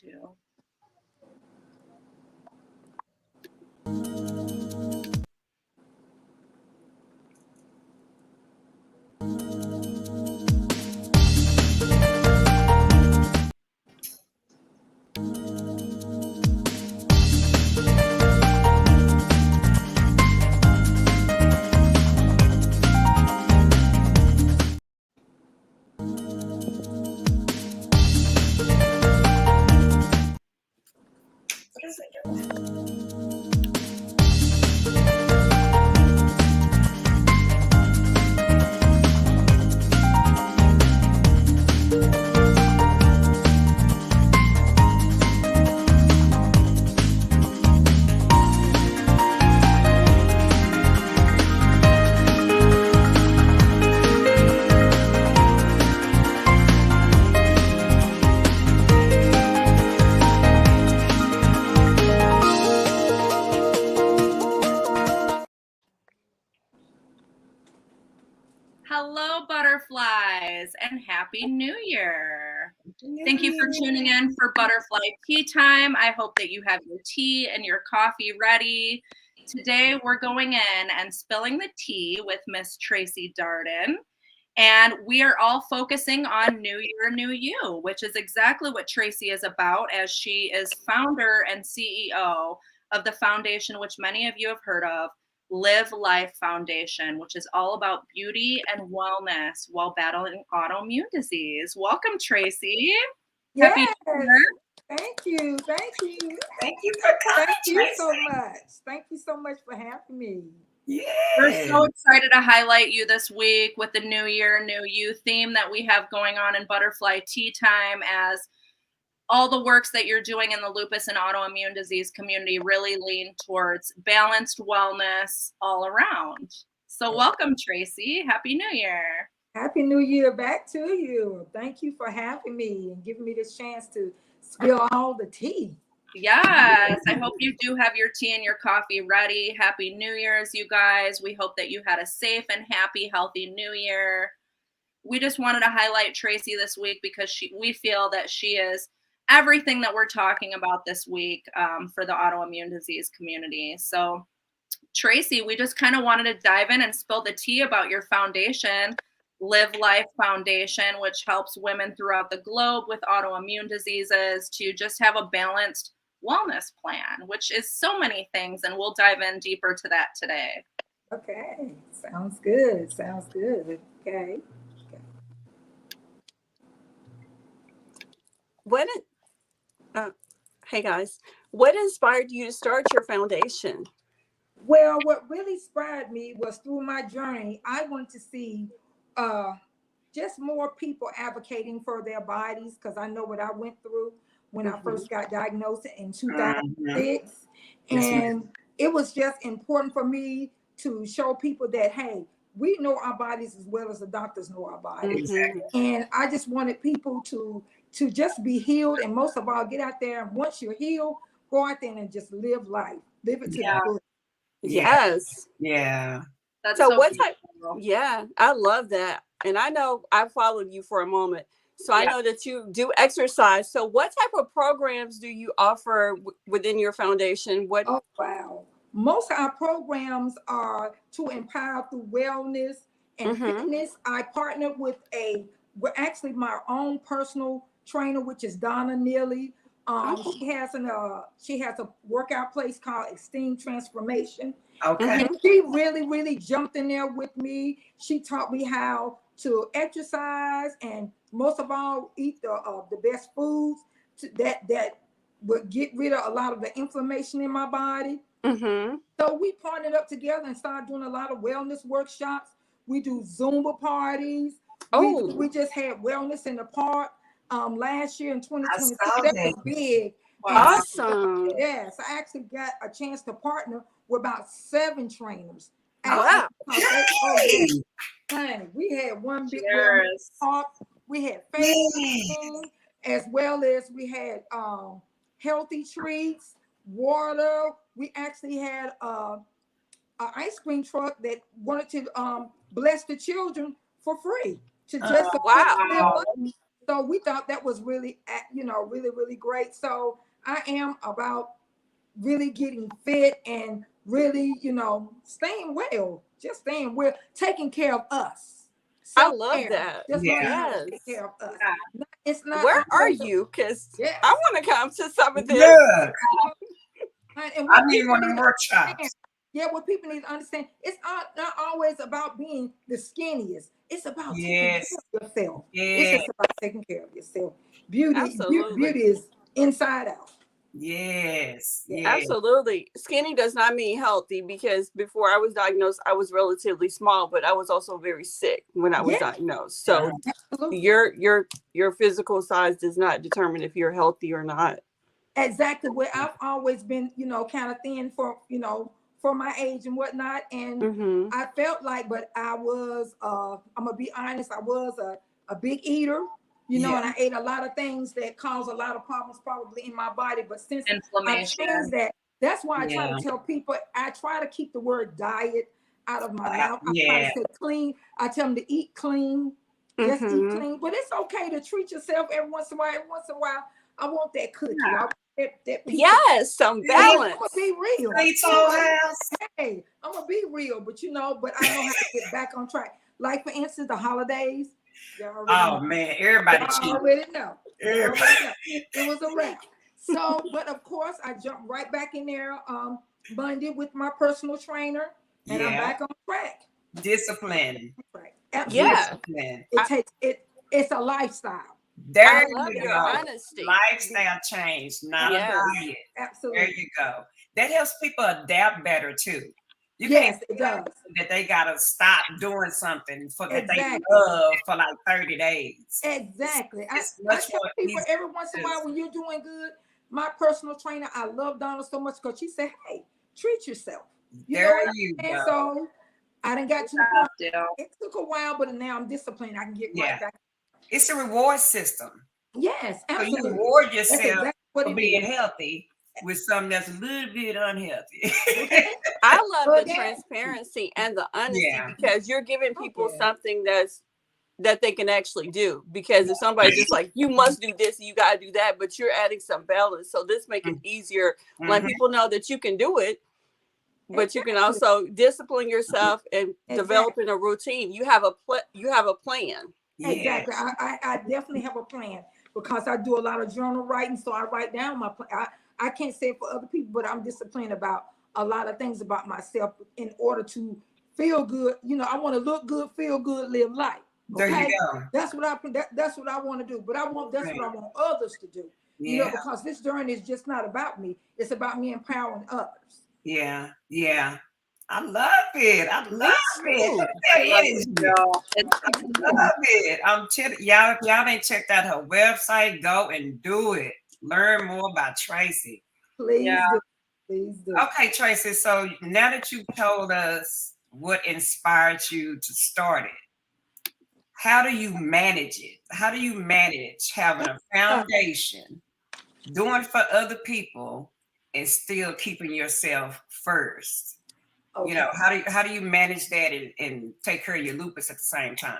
too. Hello, butterflies, and Happy New Year. Thank you for tuning in for Butterfly Tea Time. I hope that you have your tea and your coffee ready. Today, we're going in and spilling the tea with Miss Tracy Darden. And we are all focusing on New Year, New You, which is exactly what Tracy is about, as she is founder and CEO of the foundation, which many of you have heard of, Live Life Foundation, which is all about beauty and wellness while battling autoimmune disease. Welcome, Tracy. Yes. Happy New Year. Thank you. Thank you. Thank you for coming. Thank you so much. Thank you so much for having me. Yeah. We're so excited to highlight you this week with the New Year, New You theme that we have going on in Butterfly Tea Time, as all the works that you're doing in the lupus and autoimmune disease community really lean towards balanced wellness all around. So welcome, Tracy. Happy New Year. Happy New Year back to you. Thank you for having me and giving me this chance to spill all the tea. Yes, I hope you do have your tea and your coffee ready. Happy New Year's, you guys. We hope that you had a safe and happy, healthy New Year. We just wanted to highlight Tracy this week because we feel that she is everything that we're talking about this week for the autoimmune disease community. So Tracy, we just kind of wanted to dive in and spill the tea about your foundation, Live Life Foundation, which helps women throughout the globe with autoimmune diseases to just have a balanced wellness plan, which is so many things, and we'll dive in deeper to that today. Okay, sounds good. Sounds good. Okay. Hey guys, what inspired you to start your foundation? Well, what really inspired me was through my journey, I wanted to see just more people advocating for their bodies, because I know what I went through when I first got diagnosed in 2006. And it was just important for me to show people that, hey, we know our bodies as well as the doctors know our bodies. And I just wanted people to just be healed, and most of all, get out there, and once you're healed, go out there and just live life. Live it to the full. Yes. Yeah. That's So what beautiful. type? Yeah, I love that. And I know I followed you for a moment, so I know that you do exercise. So what type of programs do you offer within your foundation? What? Oh, wow. Most of our programs are to empower through wellness and fitness. I partner with we're actually my own personal trainer, which is Donna Neely. She has a workout place called Extreme Transformation. Okay. And she really jumped in there with me. She taught me how to exercise, and most of all, eat the best foods that would get rid of a lot of the inflammation in my body. So we partnered up together and started doing a lot of wellness workshops. We do Zumba parties. We just had wellness in the park last year in 2022. That was big. Wow. Awesome. Yes, I actually got a chance to partner with about 7 trainers. Wow. We had one big wellness talk. We had fasting, as well as we had healthy treats, water. We actually had an ice cream truck that wanted to bless the children for free to just wow. So we thought that was really, really, really great. So I am about really getting fit and really, staying well, just staying well, taking care of us. I love Self-care, that. just Yeah. learning how to take Yes. care of us. Yeah. It's not Where are always you? Because yes. I want to come to some of this. Look, And I what need people one of need them to understand, workshops. yeah, what people need to understand, it's not always about being the skinniest. It's about taking care Yes, of yourself. It's yes, just about taking care of yourself. Beauty, Absolutely. beauty is inside out. yes, Yeah. yes. Absolutely. Skinny does not mean healthy, because before I was diagnosed, I was relatively small, but I was also very sick when I was Yeah, diagnosed. So absolutely. your physical size does not determine if you're healthy or not. Exactly. Where I've always been, kind of thin for my age and whatnot. And Mm-hmm. I felt like, but I was, I'm gonna be honest, I was a big eater, Yeah. and I ate a lot of things that caused a lot of problems probably in my body. But since I've Inflammation. changed that, that's why I try Yeah. to tell people, I try to keep the word diet out of my mouth. I try Yeah. to say clean. I tell them to eat clean, just eat Mm-hmm. clean. But it's okay to treat yourself every once in a while. Every once in a while, I want that cookie. I want that piece of, Yes, some Yeah. I'm balance. gonna be real. Sweet Soul House. Hey, I'm gonna be real, but but I know how to get back on track. Like for instance, the holidays. Y'all already Oh know. man, everybody Y'all cheat. already know. Y'all Everybody. already know. It was a wrap. So, but of course, I jumped right back in there Monday with my personal trainer, and I'm Yeah. back on track. Discipline. Right. Absolutely. Yeah. Discipline. It takes it. It's a lifestyle. There I you love your go. honesty. Lifestyle change, not a Yes. diet. There Absolutely. you go. That helps people adapt better too. You Yes, can't it does. that they gotta stop doing something for that they Exactly. love for like 30 days. Exactly. It's I much tell more people easy. every once in a while when you're doing good, my personal trainer, I love Donna so much because she said, hey, treat yourself. You know There what you I'm saying? go. So I done got to the point. Still. It took a while, but now I'm disciplined. I can get Yeah. right back. It's a reward system. Yes, So you absolutely. reward That's yourself exactly what for it being is. healthy with something that's a little bit unhealthy. I love Well, the yeah. transparency and the honesty, Yeah. because you're giving Oh, people yeah. something that they can actually do. Because if somebody's just like, you must do this, you got to do that, but you're adding some balance. So this make it easier, letting Mhm. people know that you can do it, but you can Exactly. also discipline yourself and Exactly. developing a routine. You have a plan. Exactly. Yes. I definitely have a plan because I do a lot of journal writing. So I write down my plan. I can't say it for other people, but I'm disciplined about a lot of things about myself in order to feel good. I want to look good, feel good, live life. There you Okay. go. That's what that's what I want to do. But that's what I want others to do. Yeah. Because this journey is just not about me. It's about me empowering others. Yeah. Yeah. I love it. I love it. too. Look at that energy. It's I love it. I'm telling y'all, if y'all ain't checked out her website, go and do it. Learn more about Tracy. Please Yeah. do. Please do. Okay, Tracy. So now that you told us what inspired you to start it, how do you manage it? How do you manage having a foundation, doing for other people, and still keeping yourself first? Okay. How do you manage that and take care of your lupus at the same time?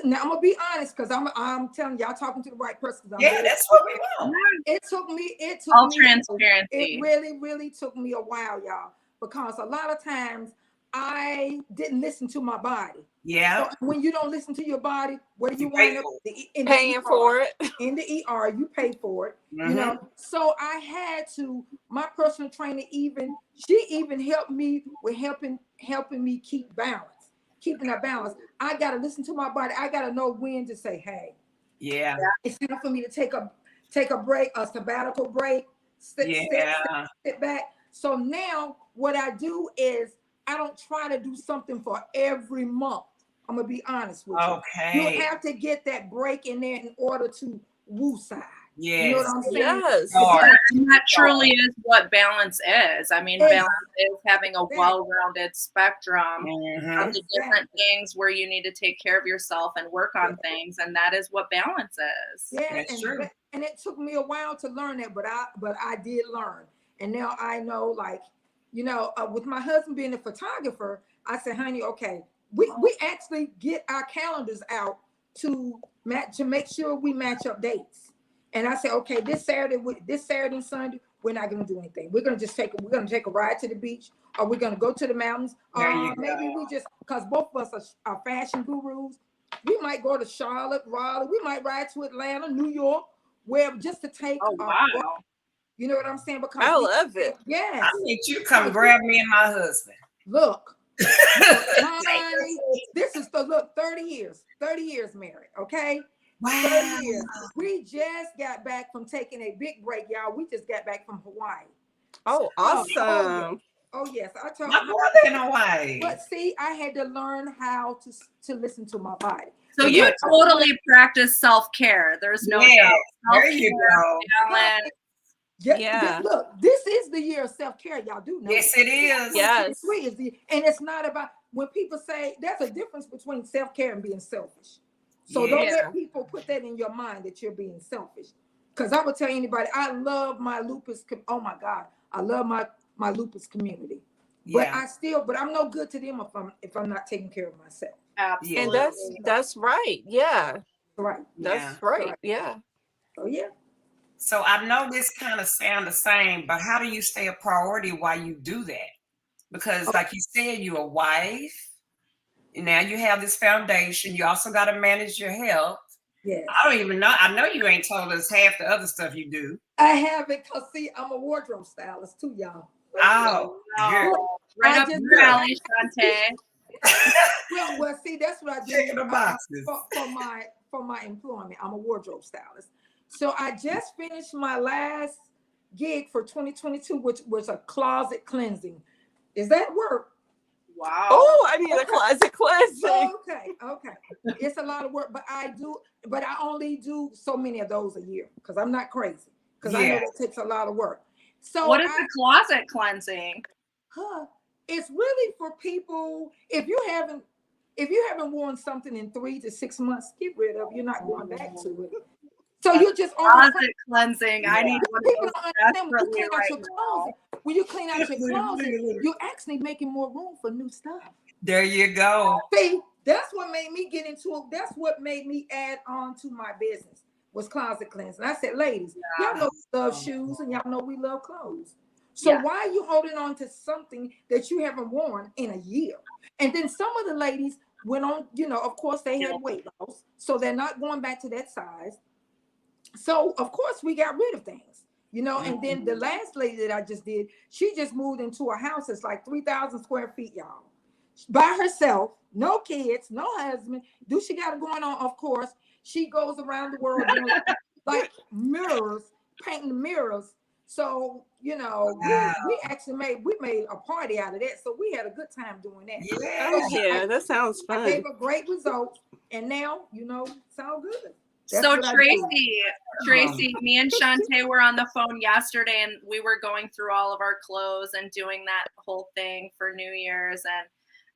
Now I'm gonna be honest because I'm telling y'all talking to the right person. Yeah, that's what we want. It took me all transparency. it really took me a while, y'all, because a lot of times I didn't listen to my body. Yeah, So when you don't listen to your body, what do you you pay wind up for in Paying the for ER? it. In the ER, you pay for it. Mhm. So I had to. My personal trainer she even helped me with helping me keep balance, keeping that balance. I gotta listen to my body. I gotta know when to say, hey, Yeah, it's time for me to take a break, a sabbatical break, yeah. sit back. So now what I do is I don't try to do something for every month. I'm gonna be honest with you. You Okay. have to get that break in there in order to woosah. You know what Yes. I'm saying? Yes. Start. And that truly is what balance is. I mean, balance is having a Exactly. well-rounded spectrum Mhm. of the different things where you need to take care of yourself and work on things, and that is what balance is. Yeah, That's true. and it took me a while to learn that, but I did learn, and now I know, like, with my husband being a photographer, I said, honey, okay, we actually get our calendars out to make sure we match up dates. And I said, okay, this Saturday and Sunday, we're not gonna do anything. We're gonna take a ride to the beach, or we're gonna go to the mountains. Maybe we just, because both of us are fashion gurus, we might go to Charlotte, Raleigh, we might ride to Atlanta, New York, where just to take you know what I'm saying? Because I love it. Yes. I need you to come grab me and my husband. Look, honey, this is 30 years married, okay? Wow. 30 years. We just got back from taking a big break, y'all. We just got back from Hawaii. Oh, awesome. Oh yes, I told My brother in Hawaii. But see, I had to learn how to listen to my body. So you totally practice self-care. There's no doubt. There you go. Balance. Yeah. Look, this is the year of self-care. Y'all do know. Yes, it is. Yes. And it's not about, when people say, there's a difference between self-care and being selfish. So don't let people put that in your mind that you're being selfish. Because I would tell anybody, I love my lupus. Oh my God, I love my lupus community. But but I'm no good to them if I'm not taking care of myself. Absolutely. And that's right. Yeah. Right. That's right. Yeah. Oh yeah. So I know this kind of sound the same, but how do you stay a priority while you do that? Because like you said, you're a wife. And now you have this foundation. You also got to manage your health. Yeah. I don't even know. I know you ain't told us half the other stuff you do. I haven't, because see, I'm a wardrobe stylist too, y'all. Oh, right up your alley, Shantae. well, see, that's what I do. Checking the boxes. For my employment. I'm a wardrobe stylist. So I just finished my last gig for 2022, which was a closet cleansing. Is that work? Wow. Oh, I need a closet cleansing. Okay. It's a lot of work, but I only do so many of those a year because I'm not crazy. Because I know it takes a lot of work. So what is the closet cleansing? It's really for people, if you haven't worn something in 3 to 6 months, get rid of it. You're not going back to it. So you just closet cleansing. I need one people of those don't understand when you clean right out your closet. When you clean out your closet, you're actually making more room for new stuff. There you go. See, that's what made me get into it. That's what made me add on to my business was closet cleansing. I said, ladies, y'all know we love shoes and y'all know we love clothes. So why are you holding on to something that you haven't worn in a year? And then some of the ladies went on, of course they had weight loss, so they're not going back to that size. So of course we got rid of things, and then the last lady that I just did, she just moved into a house that's like 3,000 square feet, y'all, by herself, no kids, no husband. Do she got it going on? Of course. She goes around the world doing like mirrors, painting mirrors. So, we actually made a party out of that. So we had a good time doing that. That sounds fun. Gave a great result. And now, it's all good. So Tracy, me and Shantae were on the phone yesterday and we were going through all of our clothes and doing that whole thing for New Year's. And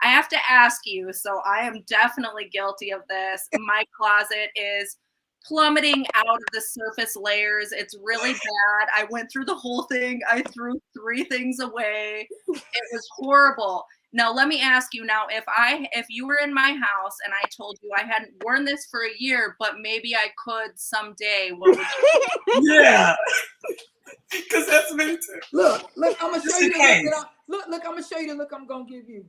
I have to ask you, so I am definitely guilty of this. My closet is plummeting out of the surface layers. It's really bad. I went through the whole thing. I threw 3 things away. It was horrible. Now, let me ask you now, if you were in my house and I told you I hadn't worn this for a year, but maybe I could someday, what would you do? Yeah. Because that's me too. Look, I'm going to show you the look. Look, I'm going to show you the look I'm going to give you.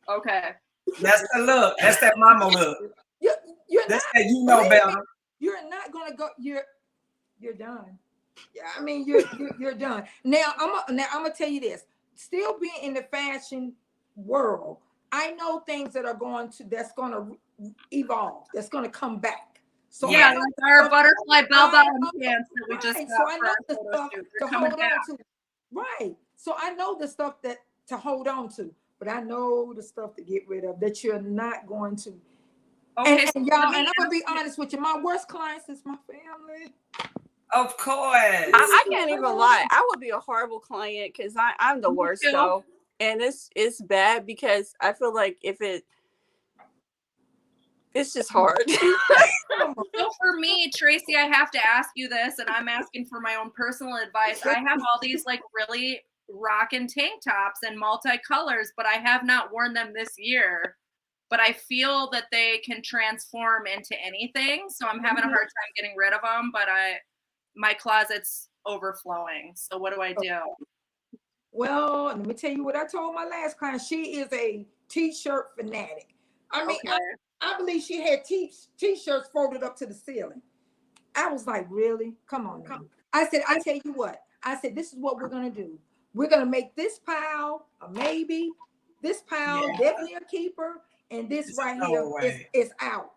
Okay. That's the look. That's that mama look. That's that better. You're not going to go. You're done. Yeah, I mean, you're done. Now I'm gonna tell you this. Still being in the fashion world, I know things that's going to evolve. That's going to come back. So like our butterfly bell-bottom pants that we just got. So I know the stuff to hold on to. Right. So I know the stuff that to hold on to, but I know the stuff to get rid of that you're not going to. Okay, and y'all, and I'm gonna be honest with you, my worst clients is my family. Of course. I can't even lie. I would be a horrible client because I'm the worst though. And it's bad because I feel like it's just hard. So for me, Tracy, I have to ask you this, and I'm asking for my own personal advice. I have all these like really rockin' tank tops and multicolors, but I have not worn them this year. but I feel that they can transform into anything. So I'm having a hard time getting rid of them, but my closet's overflowing. So what do I do? Well, let me tell you what I told my last client. She is a t-shirt fanatic. I mean, Okay. I believe she had t-shirts folded up to the ceiling. I was like, really? Come on now. I said, I tell you what. I said, this is what we're going to do. We're going to make this pile a maybe, this pile definitely a keeper, and this right here is out.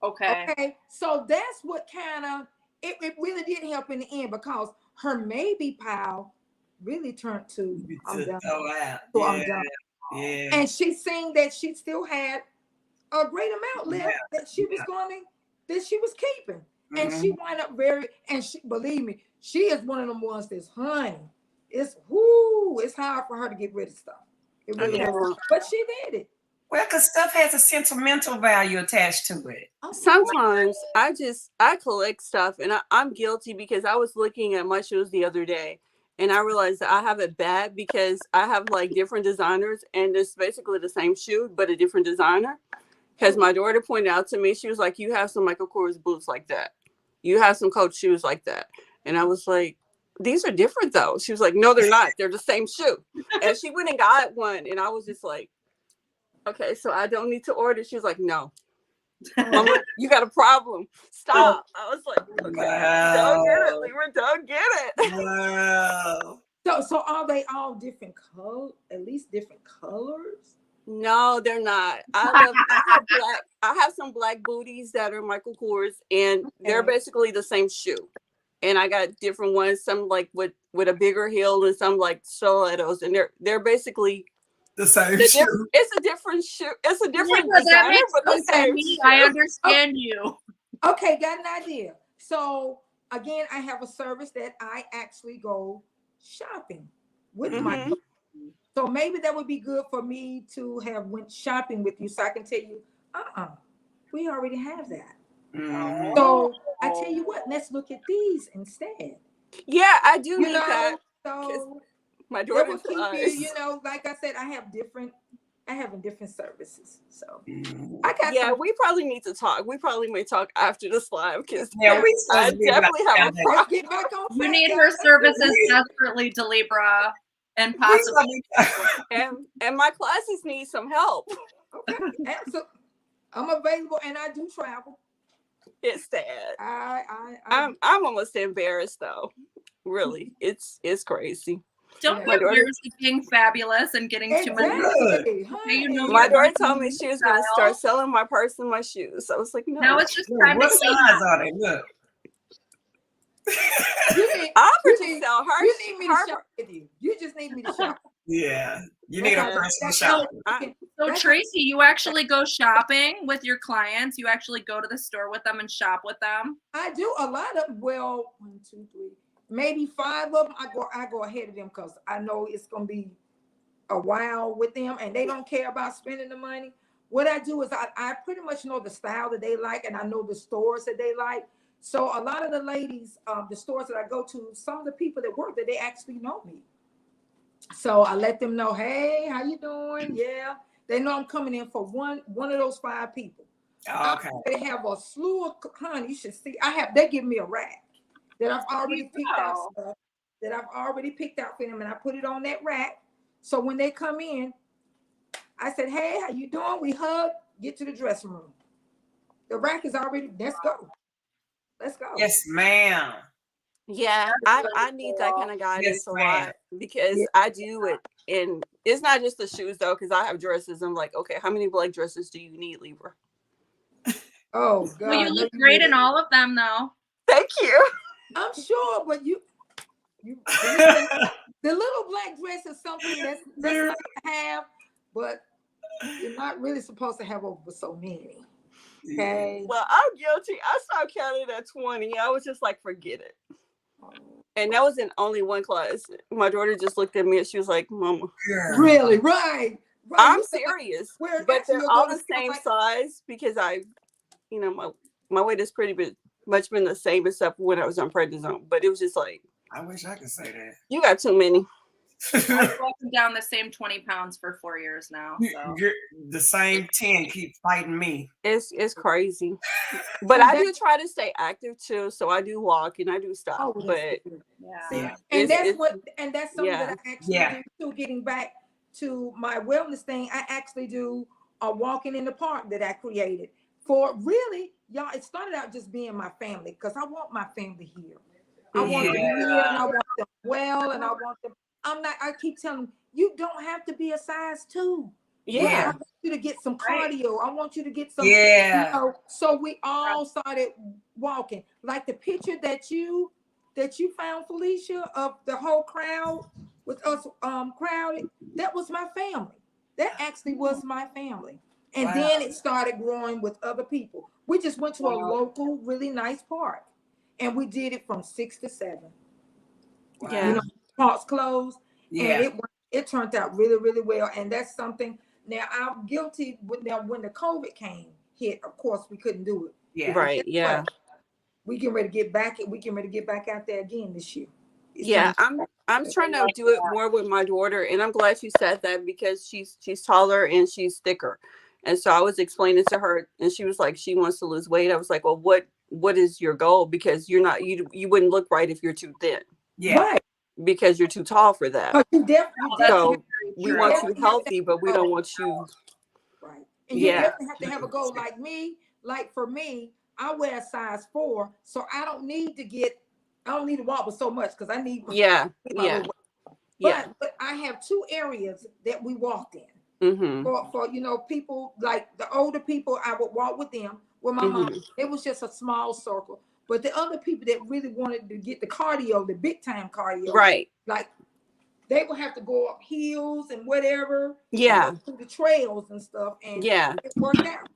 Okay. Okay. So that's what kind of, it really did help in the end, because her maybe pile really turned to I'm done. So I'm done. Yeah. And she's saying that she still had a great amount left that she was keeping. And she wound up believe me, she is one of them ones that's honey. It's hard for her to get rid of stuff. It really is. But she did it. Well, because stuff has a sentimental value attached to it. Sometimes I collect stuff, and I'm guilty, because I was looking at my shoes the other day, and I realized that I have it bad because I have like different designers, and it's basically the same shoe but a different designer. Because my daughter pointed out to me, she was like, you have some Michael Kors boots like that. You have some Coach shoes like that. And I was like, these are different though. She was like, no, they're not. They're the same shoe. And she went and got one. And I was just like, okay, so I don't need to order. She was like, no. Mama, you got a problem. Stop. I was like, okay, don't get it, Libra, don't get it. Wow. So are they all different colors? At least different colors? No, they're not. I have some black booties that are Michael Kors, and they're basically the same shoe. And I got different ones, some like with a bigger heel, and some like stilettos, and they're basically the same shoe. It's a different shoe. It's a different designer, but the same shoe. I understand you. Okay, got an idea. So again, I have a service that I actually go shopping with my. So maybe that would be good for me to have went shopping with you, so I can tell you, we already have that. So I tell you what, let's look at these instead. Yeah, I do need that. So my daughter will keep you, like I said, I have different services. So I got we probably need to talk. We probably may talk after this live, because I definitely have a problem. Get back on you need her services desperately, Delibra, and possibly and my classes need some help. Okay. So I'm available, and I do travel. It's sad. I'm almost embarrassed though. Really, it's crazy. Don't get years of being fabulous and getting too many. My daughter told me she was going to start selling my purse and my shoes. I was like, no. Now it's just time to see. Size are they? Look. I offer to sell her. You need me to shop with you. You just need me to shop. Yeah, you need a personal shop. So Tracy, you actually go shopping with your clients? You actually go to the store with them and shop with them? I do a lot of 1, 2, 3, maybe 5 of them. I go ahead of them because I know it's gonna be a while with them, and they don't care about spending the money. What I do is I pretty much know the style that they like, and I know the stores that they like. So a lot of the ladies, the stores that I go to, some of the people that work there, they actually know me. So I let them know, hey, how you doing? Yeah, they know I'm coming in for one of those 5 people. Okay. They have a slew of, honey, you should see. They give me a rack that I've already picked out stuff that I've already picked out for them, and I put it on that rack. So when they come in, I said, hey, how you doing? We hug, get to the dressing room. The rack is already, let's go. Let's go. Yes, ma'am. Yeah, I need that kind of guidance a lot, because I do it. And it's not just the shoes though, because I have dresses. I'm like, okay, how many black dresses do you need, Libra? Oh God. Well, you look great in all of them though. Thank you. I'm sure, but the little black dress is something that's nice to have, but you're not really supposed to have over so many. Okay. Well, I'm guilty. I stopped counting at 20. I was just like, forget it. And that was in only one class. My daughter just looked at me and she was like, Mama. Really? Right. I'm serious. But they're all the same size, because my weight is pretty much been the same except when I was on prednisone. But it was just like, I wish I could say that. You got too many. I've broken down the same 20 pounds for 4 years now. So The same 10 keep fighting me. It's crazy. But I do try to stay active too. So I do walk and I do stuff. Oh, but yeah. And that's something Yeah. that I actually do too. Getting back to my wellness thing, I actually do a walking in the park that I created for really, y'all. It started out just being my family because I want my family here. I want them here and I want them well and I want them. I keep telling them, you don't have to be a size 2. Yeah. I want you to get some cardio. I want you to get some, so we all started walking. Like the picture that you found, Felicia, of the whole crowd with us crowded, that was my family. That actually was my family. And then it started growing with other people. We just went to a local, really nice park. And we did it from 6 to 7. Yeah. You know, parks closed. Yeah. And it turned out really, really well. And that's something. Now I'm guilty when the COVID hit, of course we couldn't do it. Yeah. Right. Yeah. We getting ready to get back. We getting ready to get back out there again this year. I'm trying to do it more with my daughter, and I'm glad you said that because she's taller and she's thicker. And so I was explaining to her, and she was like, she wants to lose weight. I was like, well, what is your goal? Because you're not, you wouldn't look right if you're too thin. Yeah. Right. Because you're too tall for that. But you definitely, So we want you healthy, but we don't want you. Right. And you definitely have to have a goal. Like me, for me, I wear a size 4, so I don't need to walk with so much because I need. But I have 2 areas that we walked in. Mm-hmm. For people like the older people, I would walk with them. With my mom, it was just a small circle. But the other people that really wanted to get the cardio, the big time cardio, right? Like they would have to go up hills and whatever, through the trails and stuff, and it worked out.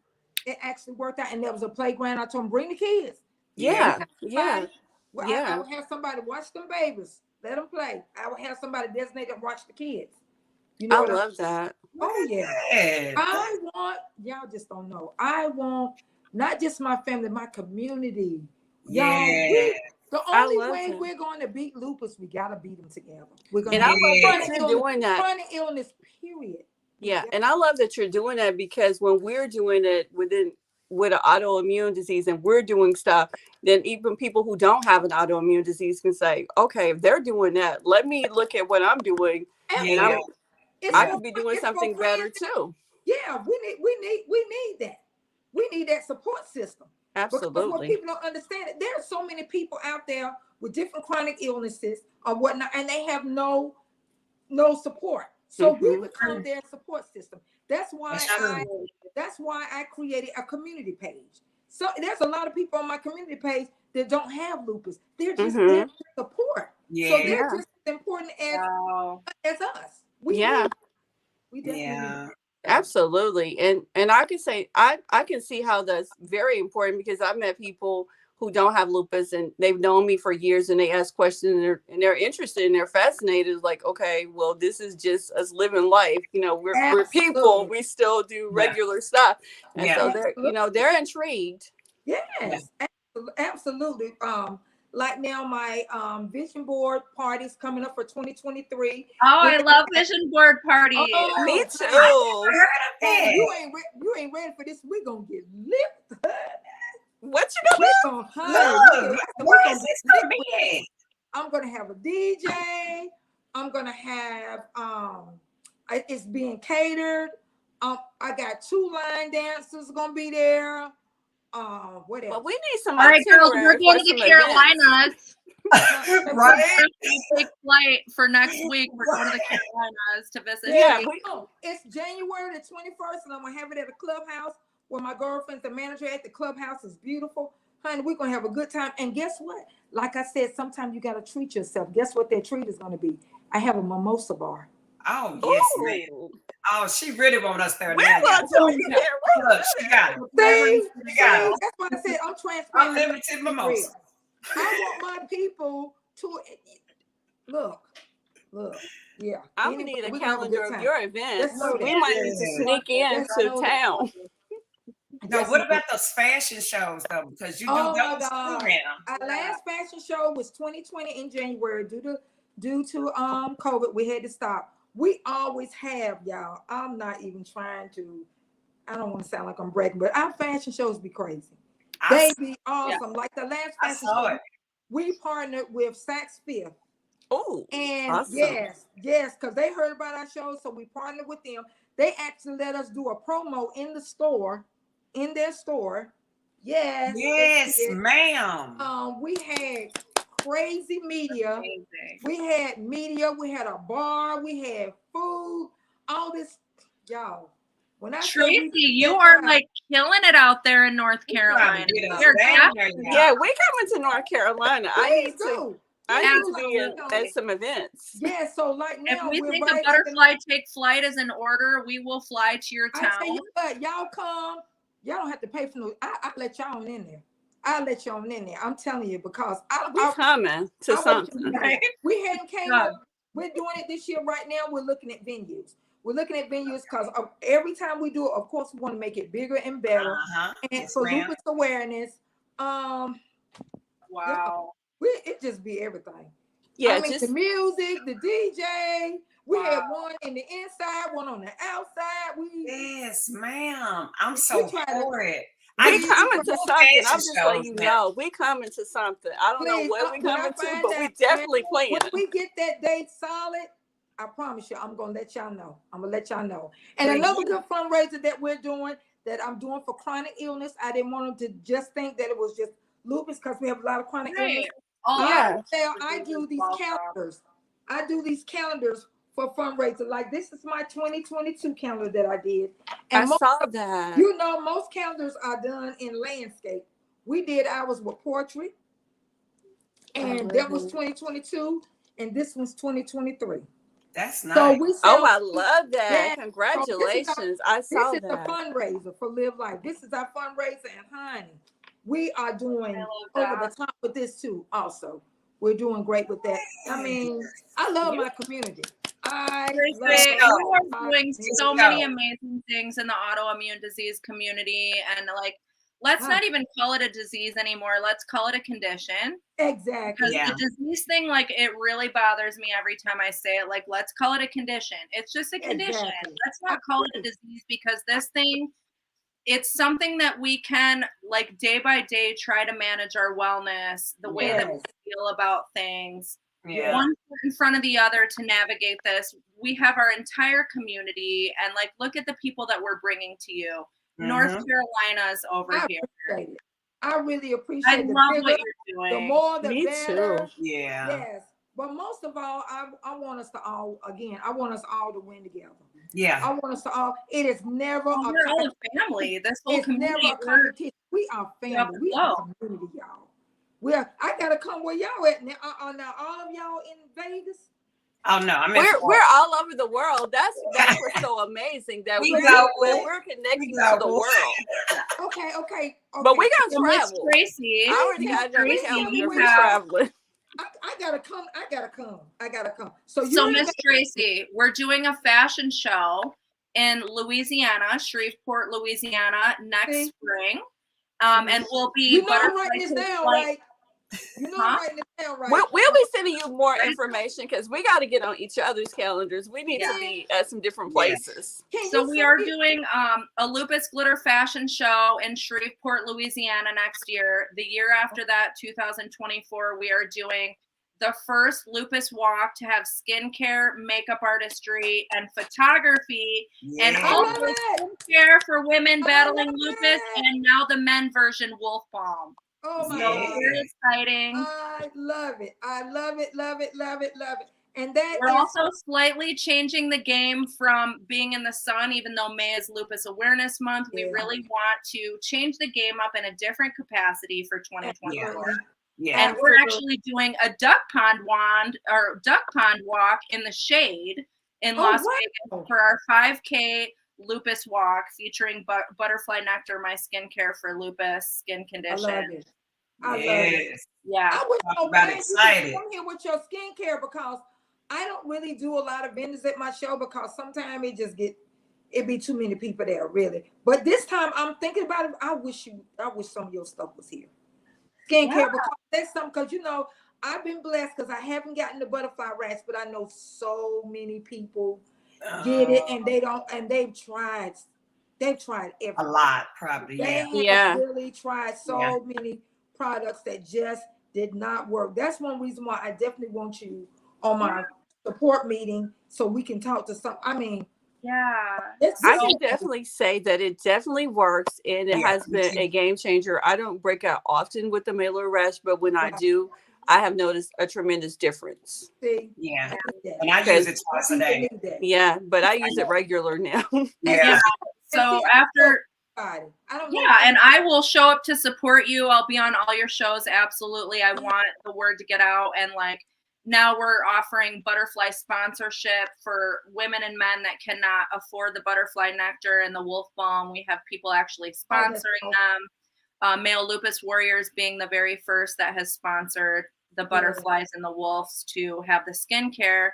It actually worked out, and there was a playground. I told them, bring the kids. I would have somebody watch them babies, let them play. I would have somebody designated to watch the kids. You know, I love that. Oh yeah, I want, y'all just don't know. I want not just my family, my community. Y'all, the only way we're going to beat lupus, we gotta beat them together. We're gonna. And I love that you're doing that. Chronic illness, period. Yeah, and I love that you're doing that because when we're doing it with an autoimmune disease and we're doing stuff, then even people who don't have an autoimmune disease can say, okay, if they're doing that, let me look at what I'm doing, and I could be doing something better too. Yeah, we need that. We need that support system. Absolutely. Because what people don't understand, there are so many people out there with different chronic illnesses or whatnot, and they have no support. So we become their support system. That's why I created a community page. So there's a lot of people on my community page that don't have lupus. They're just there to support. So they're just as important as us. We definitely need. Absolutely. And I can say I can see how that's very important because I've met people who don't have lupus and they've known me for years and they ask questions and they're interested and they're fascinated. Like, okay, well, this is just us living life. You know, we're people, we still do regular stuff. And so they're intrigued. Yes, absolutely. Like now my vision board party's coming up for 2023. Oh, I love vision board party. Oh, me too. Hey, you ain't ready for this. We're gonna get lit. What you gonna do? I'm gonna have a DJ. I'm gonna have it's being catered. I got 2 line dancers gonna be there. What else? Well, we need some. All right, girls, we're going to the Carolinas. Right. Big flight for next week. We're going to the Carolinas to visit. Yeah, it's January the 21st, and I'm gonna have it at the clubhouse where my girlfriend's the manager at. The clubhouse is beautiful, honey. We're gonna have a good time. And guess what? Like I said, sometimes you gotta treat yourself. Guess what that treat is gonna be? I have a mimosa bar. Oh yes, ma'am. Oh, she really want us there now. Look, she got it. She got it. That's why I said I'm transparent. Unlimited mimosa. I want my people to look. Yeah. I'm gonna need a calendar of your events. We might need to sneak into town. No, what about those fashion shows though? Because you do those too now. Our last fashion show was 2020 in January due to due to COVID, we had to stop. We always have, y'all. I'm not even trying to. I don't want to sound like I'm bragging, but our fashion shows be crazy. They be awesome. Like the last I fashion saw show, it. we partnered with Saks Fifth. Oh, And awesome. yes, because they heard about our show, so we partnered with them. They actually let us do a promo in the store, in their store. Yes, Yes, ma'am. we had crazy media. Amazing. We had media. We had a bar. We had food. All this, y'all. When I say Tracy, we you get are down, like killing it out there in North We trying to Carolina. get us You're down there definitely- now. Yeah, we coming to North Carolina. I please need to. do. I Please need do. to be Absolutely. at some events. Yeah, so like If now we we're think right a at the butterfly take flight is in order, we will fly to your I town. tell you what, y'all come. Y'all don't have to pay for no. I let y'all on in there. I let y'all on in there. I'm telling you because We coming to something. Right? we hadn't came Good. up. We're doing it this year right now. We're looking at venues. We're looking at venues because every time we do it, of course, we want to make it bigger and better. Uh-huh. And Yes, for ma'am. lupus awareness, Wow. it just be everything. Yeah, I mean, just the music, the DJ. We had Wow. one in the inside, one on the outside. Yes, ma'am. I'm so try to- for it. we I coming to do something. I'm fashion just letting you shows now. know, we coming to something. I don't know Please, what we when I coming to, find but we out, definitely when playing. we get that date solid, I promise you, I'm gonna let y'all know. I'm gonna let y'all know. And Thank another you. good fundraiser that we're doing, that I'm doing for chronic illness. I didn't want them to just think that it was just lupus because we have a lot of chronic illness. Right. All Yeah. I do these calendars. I do these calendars for fundraiser. Like this is my 2022 calendar that I did. I And saw that. you know, most calendars are done in landscape. We did ours with portrait, and that was 2022, and this one's 2023. That's nice. So we Oh, I celebrate love that. that. Congratulations. I saw This is a that. fundraiser for Live Life. This is our fundraiser, and honey, we are doing I love over the top with this too. Also, we're doing great with that. I mean, I love my community. Tracy, love you are my doing community. so many amazing things in the autoimmune disease community, and like, let's not even call it a disease anymore. Let's call it a condition. Exactly. Because Yeah. the disease thing, like, it really bothers me every time I say it. Like, let's call it a condition. It's just a condition. Exactly. Let's not call it a disease, because this thing, it's something that we can, like, day by day try to manage our wellness, the way that we Yes. feel about things. Yeah. One foot in front of the other to navigate this. We have our entire community, and like, look at the people that we're bringing to you. North Carolina's over I here. appreciate it. I really I appreciate the love bigger, what you're doing. the more, the Me better. too. Yeah. Yes. But most of all, I want us to all, again, I want us all to win together. Yeah. I want us to all, it is never Well, we're all a family. This whole it's community. never a competition. We are family. We are community, y'all. I gotta come where y'all at now. Now all of y'all in Vegas. Oh no, I'm in We're all over the world. That's what's so amazing that We we're go. connecting to the world. Okay. But we gotta So Miss travel. Tracy, I already got that Tracy, calendar. you We're have- traveling. I gotta come. So Miss Tracy, we're doing a fashion show in Louisiana, Shreveport, Louisiana, next spring. And we'll be you know I'm writing this down, right? You know I'm writing this down, right? We'll be sending you more information because we got to get on each other's calendars. We need to be at some different places. So we are doing a Lupus glitter fashion show in Shreveport, Louisiana next year. The year after that, 2024, we are doing the first Lupus walk to have skincare, makeup artistry, and photography, and also skincare for women battling lupus, and now the men version, Wolf Balm. Oh my God. Very exciting. I love it. And we're also slightly changing the game from being in the sun, even though May is Lupus Awareness Month. We really want to change the game up in a different capacity for 2024. And we're actually doing a duck pond walk in the shade in Las Vegas for our 5K Lupus walk, featuring Butterfly Nectar, my skincare for lupus skin condition. I love it. Yeah. I was so glad glad excited. you come here with your skincare, because I don't really do a lot of vendors at my show, because sometimes it be too many people there, really. But this time I'm thinking about it. I wish some of your stuff was here. Skincare, because that's something, because I've been blessed because I haven't gotten the butterfly rash, but I know so many people get it and they don't, and they've tried A everything. lot, probably. They Yeah. have really tried so many products that just did not work. That's one reason why I definitely want you on my support meeting so we can talk to some. I mean, I can definitely say that it definitely works, and it has been a game changer. I don't break out often with the mailer rash, but when I do, I have noticed a tremendous difference. See? Yeah. And I use it twice a day. Yeah, but I use it regular now. Yeah. So after, and I will show up to support you. I'll be on all your shows. Absolutely. I want the word to get out. And like now we're offering butterfly sponsorship for women and men that cannot afford the butterfly nectar and the wolf balm. We have people actually sponsoring them. Male Lupus Warriors being the very first that has sponsored the butterflies and the wolves to have the skincare.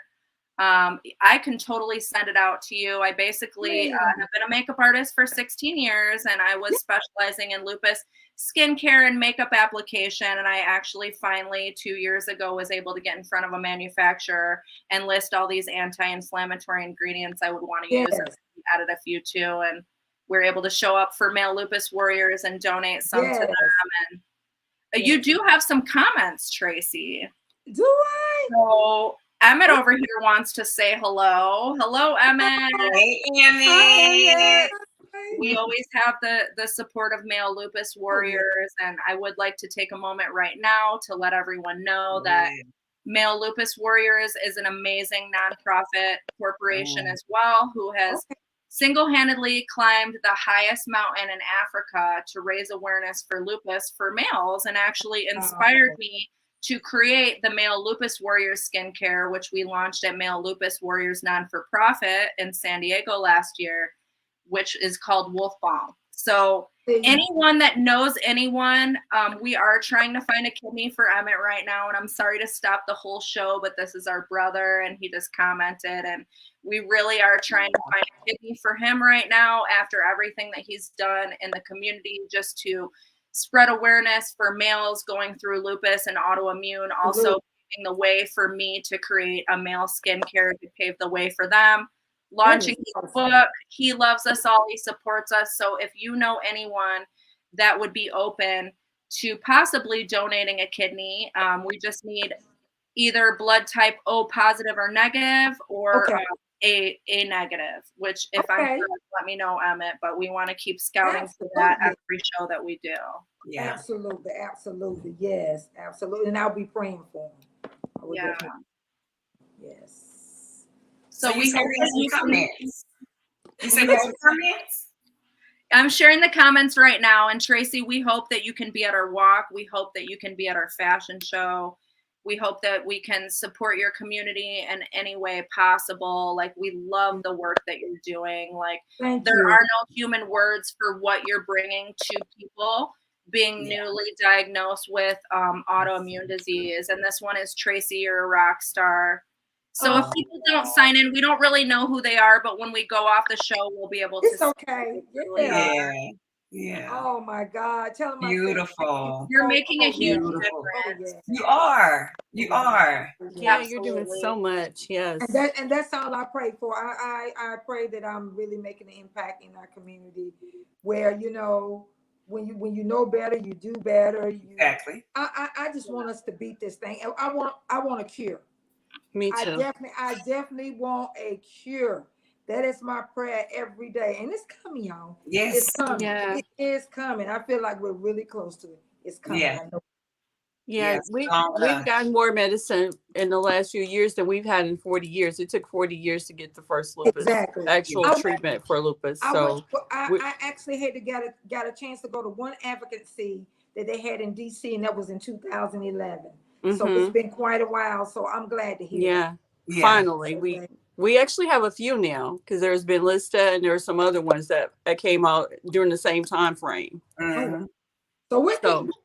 I can totally send it out to you. I basically have been a makeup artist for 16 years, and I was specializing in lupus skincare and makeup application. And I actually finally 2 years ago was able to get in front of a manufacturer and list all these anti-inflammatory ingredients I would want to use. And we added a few too, and we're able to show up for Male Lupus Warriors and donate some to them. And you do have some comments, Tracy. Do I? So Emmett over here wants to say hello. Hello, Emmett. Hey, Emmett. We always have the support of Male Lupus Warriors, and I would like to take a moment right now to let everyone know that Male Lupus Warriors is an amazing nonprofit corporation as well, who has single-handedly climbed the highest mountain in Africa to raise awareness for lupus for males, and actually inspired me to create the Male Lupus Warriors skincare, which we launched at Male Lupus Warriors non-for-profit in San Diego last year, which is called Wolf Balm. So anyone that knows anyone, we are trying to find a kidney for Emmett right now, and I'm sorry to stop the whole show, but this is our brother, and he just commented, and we really are trying to find a kidney for him right now after everything that he's done in the community just to spread awareness for males going through lupus and autoimmune, also paving the way for me to create a male skincare to pave the way for them. Launching his book. He loves us all. He supports us. So if you know anyone that would be open to possibly donating a kidney, we just need either blood type O positive or negative, or A negative, which if I'm correct, let me know, Emmett, but we want to keep scouting for that every show that we do. Yeah. Absolutely. Yes, absolutely. And I'll be praying for him. Yes. So we hope that some comments. You said there's some comments? I'm sharing the comments right now. And Tracy, we hope that you can be at our walk. We hope that you can be at our fashion show. We hope that we can support your community in any way possible. Like, we love the work that you're doing. Like, there are no human words for what you're bringing to people being newly diagnosed with autoimmune disease. And this one is Tracy, you're a rock star. So if people don't sign in, we don't really know who they are, but when we go off the show, we'll be able to. It's okay. Yeah. Oh my God. Tell them. Beautiful. You're making a huge difference. You are. Yeah, you're doing so much. Yes. And that's all I pray for. I pray that I'm really making an impact in our community, where, you know, when you know better, you do better. Exactly. I just want us to beat this thing. I want a cure. Me too. I definitely want a cure. That is my prayer every day. And it's coming, y'all. Yes. It's coming. Yeah. It is coming. I feel like we're really close to it. It's coming. Yeah. I know. Yeah, we've gotten more medicine in the last few years than we've had in 40 years. It took 40 years to get the first lupus actual treatment for lupus. I actually had to got a chance to go to one advocacy that they had in DC, and that was in 2011. So it's been quite a while. So I'm glad to hear. Yeah. Finally, we actually have a few now, because there's been Lista and there are some other ones that came out during the same time frame. So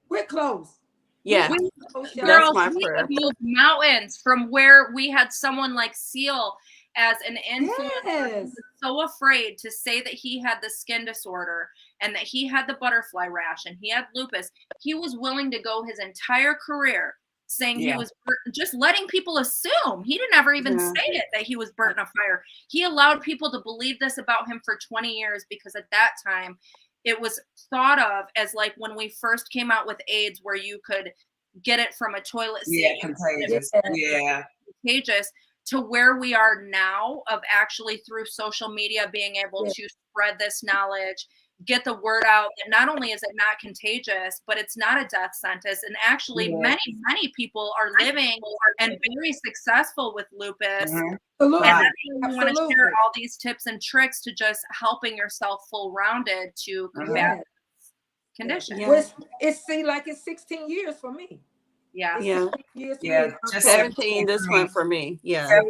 we're close. Yeah, girls, we have moved mountains from where we had someone like Seal as an influencer. He was so afraid to say that he had the skin disorder and that he had the butterfly rash and he had lupus. He was willing to go his entire career saying he Yeah. was just letting people assume. He didn't ever even say it, that he was burnt in a fire. He allowed people to believe this about him for 20 years because at that time it was thought of as like when we first came out with AIDS, where you could get it from a toilet seat. Yeah, contagious. Yeah. Contagious, to where we are now of actually through social media being able to spread this knowledge, get the word out that not only is it not contagious, but it's not a death sentence. And actually many people are living and very successful with lupus. Mhm. And Absolutely. that's why we want to Absolutely. share all these tips and tricks to just helping yourself full rounded to combat Yes. condition. Yeah. Which it's 16 years for me. Yeah. It's Yeah. 16 years for Yeah, me. just 17 this for me. one for me. Yeah.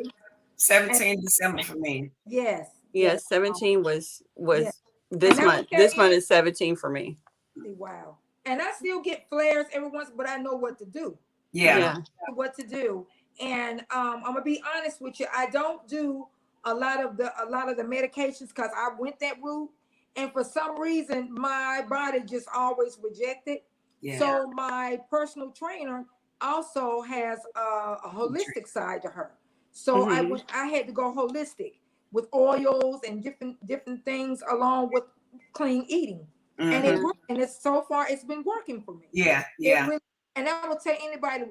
17 December for me. Yes. Yes, 17 was Yeah. this And I month. would tell This you- month is 17 for me. Wow. And I still get flares every once, but I know what to do. Yeah. What to do. And I'm gonna be honest with you. I don't do a lot of the medications because I went that route, and for some reason my body just always rejected. Yeah. So my personal trainer also has a holistic side to her. So I had to go holistic with oils and different things along with clean eating. And it worked, and it's so far it's been working for me. Yeah. Yeah. And I would tell anybody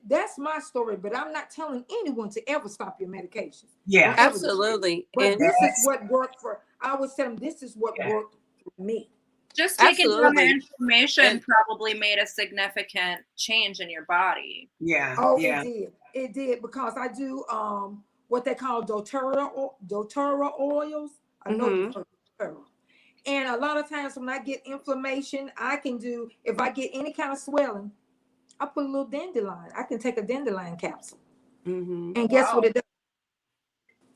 that's my story, but I'm not telling anyone to ever stop your medications. Yeah. Don't ever do it. Absolutely. But And this is what worked for. I always tell them this is what worked for me. Just taking down the Absolutely. information And- probably made a significant change in your body. Yeah. Oh, Yeah. it did because I do what they call doTERRA oils. I know doTERRA. And a lot of times when I get inflammation, I can do, if I get any kind of swelling, I put a little dandelion. I can take a dandelion capsule. And guess what it does?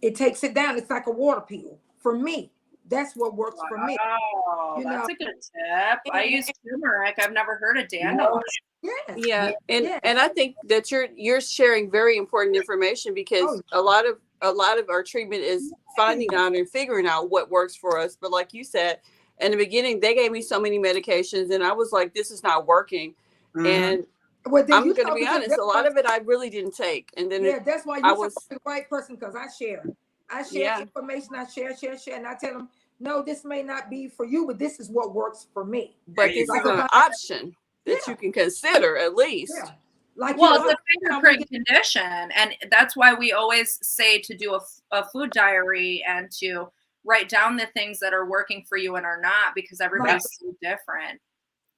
It takes it down. It's like a water pill. For me, that's what works for me. Oh, You that's know. a good tip. I use turmeric. I've never heard of dandelion. Yes. Yeah, and Yes. and I think that you're sharing very important information because a lot of our treatment is finding out and figuring out what works for us. But like you said, in the beginning, they gave me so many medications, and I was like, "This is not working." And Well, then I'm you going to be talking honest, a lot of it I really didn't take, and then that's why I you was talking to the right person because I share. I share information. I share, and I tell them, no, this may not be for you, but this is what works for me. but this is an option that you can consider at least. Yeah. Like, Well, you know, it's a fingerprint condition, and that's why we always say to do a food diary and to write down the things that are working for you and are not, because everybody's so different.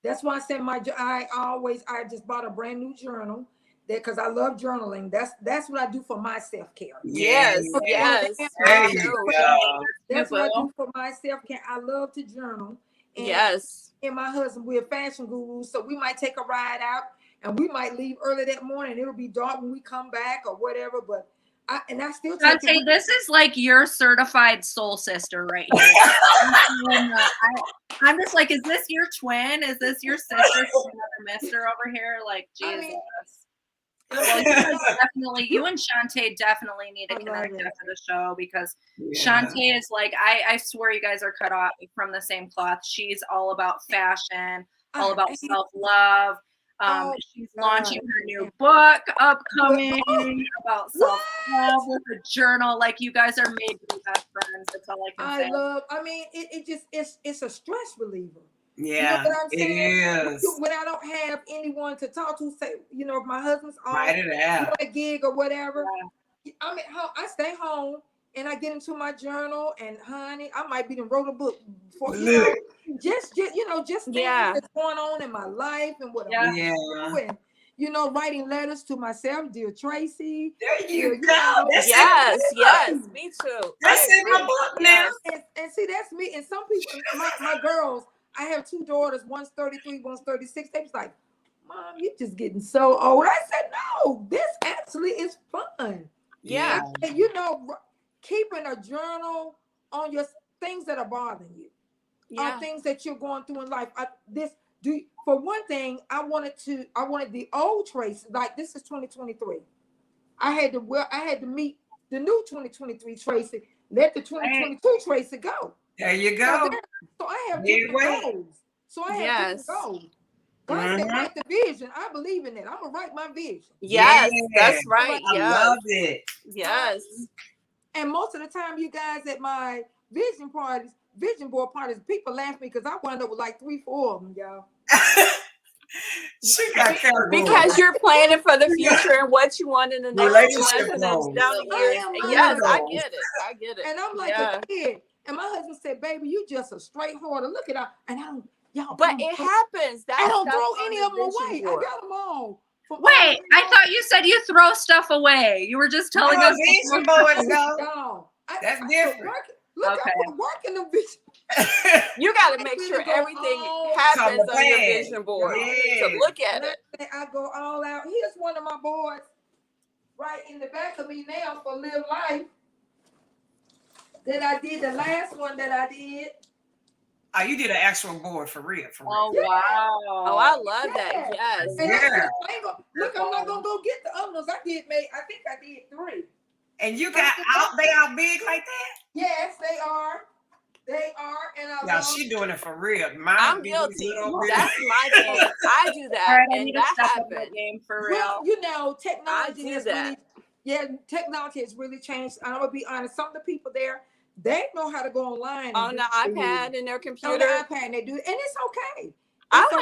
That's why I said I just bought a brand new journal because I love journaling. That's what I do for my self-care. Yes. There you go. That's what I do for my self-care. I love to journal. And and my husband, we're fashion gurus, so we might take a ride out and we might leave early that morning. It'll be dark when we come back or whatever, but I still take it. This is like your certified soul sister right here. I'm just like, is this your twin? Is this your sister? Another mister over here? Like, Jesus. Well, you and Shantae definitely need to connect after the show because Shantae is like, I swear you guys are cut off from the same cloth. She's all about fashion, all about self-love. She's launching her new book upcoming about self-love with a journal. Like, you guys are made to be best friends. That's all I can say. It's a stress reliever. Yeah, you know what I'm saying? It is. When I don't have anyone to talk to, say, if my husband's off Write it out. a gig or whatever, I'm at home. I stay home and I get into my journal, and honey, I might be wrote a book for just things that's going on in my life and what I'm doing, and writing letters to myself, dear Tracy. There you go. Yes, me too. That's in my book now. And see, that's me. And some people, my girls, I have two daughters, one's 33, one's 36. They was like, Mom, you're just getting so old. I said, no, this actually is fun. Yeah. And, keeping a journal on your things that are bothering you, on things that you're going through in life. For one thing, I wanted the old Tracy, like this is 2023. I had to meet the new 2023 Tracy. Let the 2022 Tracy go. There you go. So I have different goals. God said, write the vision. I believe in that. I'm gonna write my vision. Yes, that's Yeah. right. I Yes. love it. Yes. And most of the time, you guys at my vision board parties, people laugh at me because I wound up with like 3-4 of them, y'all. She got categories. Because you're planning for the future and what you want in the next few months Relationship and then goals. down the I years. am Yes, I goals. get it. I get it. And I'm like Yeah. a kid. And my husband said, baby, you just a straight hoarder. Look at her. And y'all. But it happens. I don't That's throw on any the of them vision away. board. I got them all. Wait, I thought you said you throw stuff away. You were just telling No, us. vision boards go. No, That's I different. Look, Okay. I put work in the vision. You got to I make really sure go everything all happens to on your plan. vision board. Yeah. So look at And it. I go all out. Here's one of my boards right in the back of me now for Live Life that I did, the last one that I did. Oh, you did an actual board for real, for real. Oh Yeah. wow! Oh, I love that. Yes. And Yeah. I ain't gonna, look, I'm not gonna go get the other ones. I think I did 3. And you got they out big like that? Yes, they are. They are, and I Yeah, love she doing it for real. Mine I'm be guilty. little bitty. That's my thing. I do All that, right, I and need to that step up my happened. game for Well, real. you know, technology I do has that. technology has really changed. I'm gonna be honest. Some of the people there, they know how to go online and On do the it. iPad and their On the computer. iPad, and they do it, and it's okay. I It's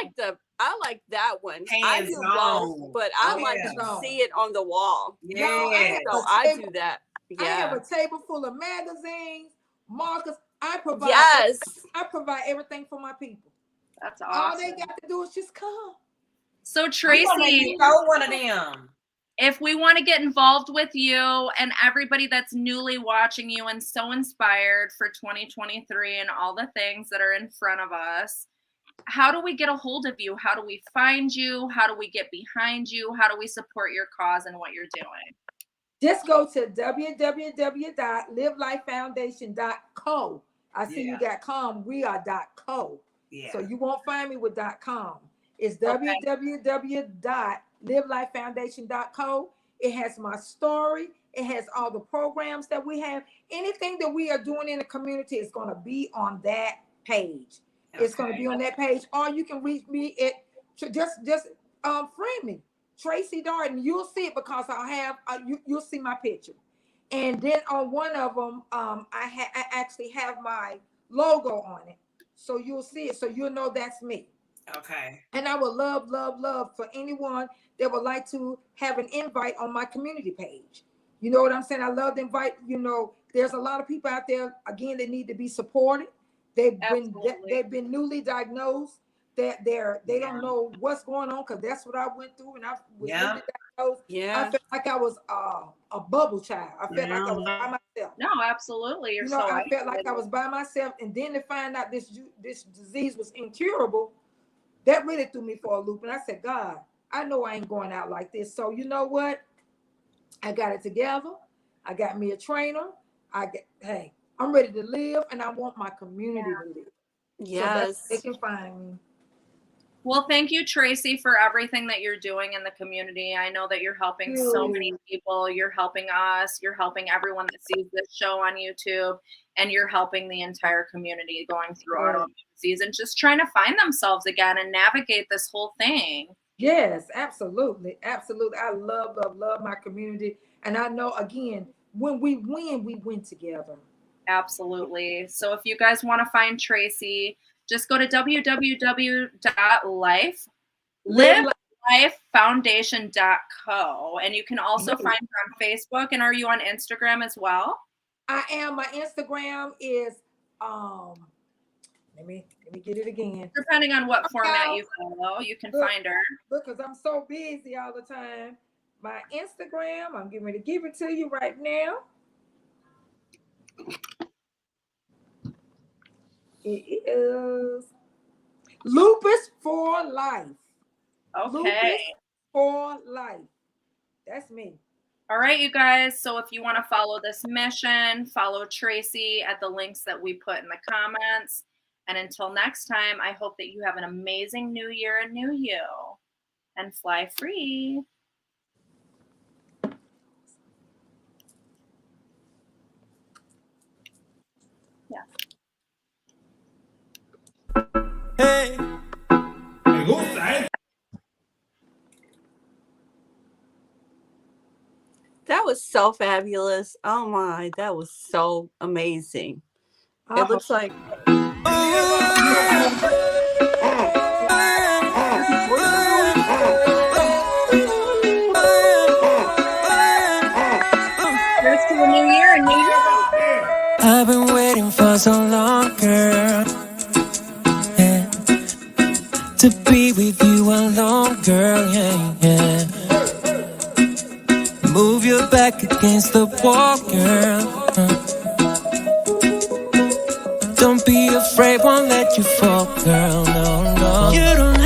like that one. I do Hands-on. both, but I like to Hands-on. see it on the wall. Yeah. So I do that. I have Yeah. a table full of magazines, markers. I provide. Yes. I provide everything for my people. That's All they awesome. got to do is just come. So I'm gonna make Tracy, you throw one of them. if we want to get involved with you and everybody that's newly watching you and so inspired for 2023 and all the things that are in front of us, how do we get a hold of you? How do we find you? How do we get behind you? How do we support your cause and what you're doing? Just go to www.livelifefoundation.co. I see you got com. We are .co. Yeah. So you won't find me with .com. It's Okay. www.livelifefoundation.co. It has my story. It has all the programs that we have. Anything that we are doing in the community is going to be on that page. It's going to be on that page. Or you can reach me at just friend me, Tracy Darden. You'll see it because I'll have you'll see my picture. And then on one of them, I actually have my logo on it, so you'll see it. So you'll know that's me. Okay. And I would love for anyone that would like to have an invite on my community page. You know what I'm saying? I love to invite. You know, there's a lot of people out there again that need to be supported. They've been newly diagnosed. That they don't know what's going on because that's what I went through, and I was newly diagnosed. Yeah. I felt like I was a bubble child. I felt like I was by myself. No, absolutely. You're I felt like I was by myself, and then to find out this disease was incurable, that really threw me for a loop. And I said, God, I know I ain't going out like this. So you know what? I got it together. I got me a trainer. Hey, I'm ready to live, and I want my community to live. Yes. So they can find me. Well, thank you, Tracy, for everything that you're doing in the community. I know that you're helping so many people. You're helping us. You're helping everyone that sees this show on YouTube. And you're helping the entire community going through autoimmune disease and just trying to find themselves again and navigate this whole thing. Yes, absolutely. Absolutely. I love my community. And I know, again, when we win together. Absolutely. So if you guys want to find Tracy, just go to www.livelifefoundation.co, and you can also find her on Facebook. And are you on Instagram as well? I am. My Instagram is let me get it again. Depending on what format you follow, you can find her. Because I'm so busy all the time. My Instagram, I'm getting ready to give it to you right now. It is Lupus for Life. Okay. Lupus for Life. That's me. All right, you guys. So if you want to follow this mission, follow Tracy at the links that we put in the comments. And until next time, I hope that you have an amazing new year and new you. And fly free. Yeah. Hey. Me gusta, so fabulous. Oh my, that was so amazing. It looks like Here's to the new year and new year. I've been waiting for so long, girl. Yeah. To be with you alone, girl. Yeah, yeah. Move your back against the wall, girl. Don't be afraid, won't let you fall, girl. No, no. You don't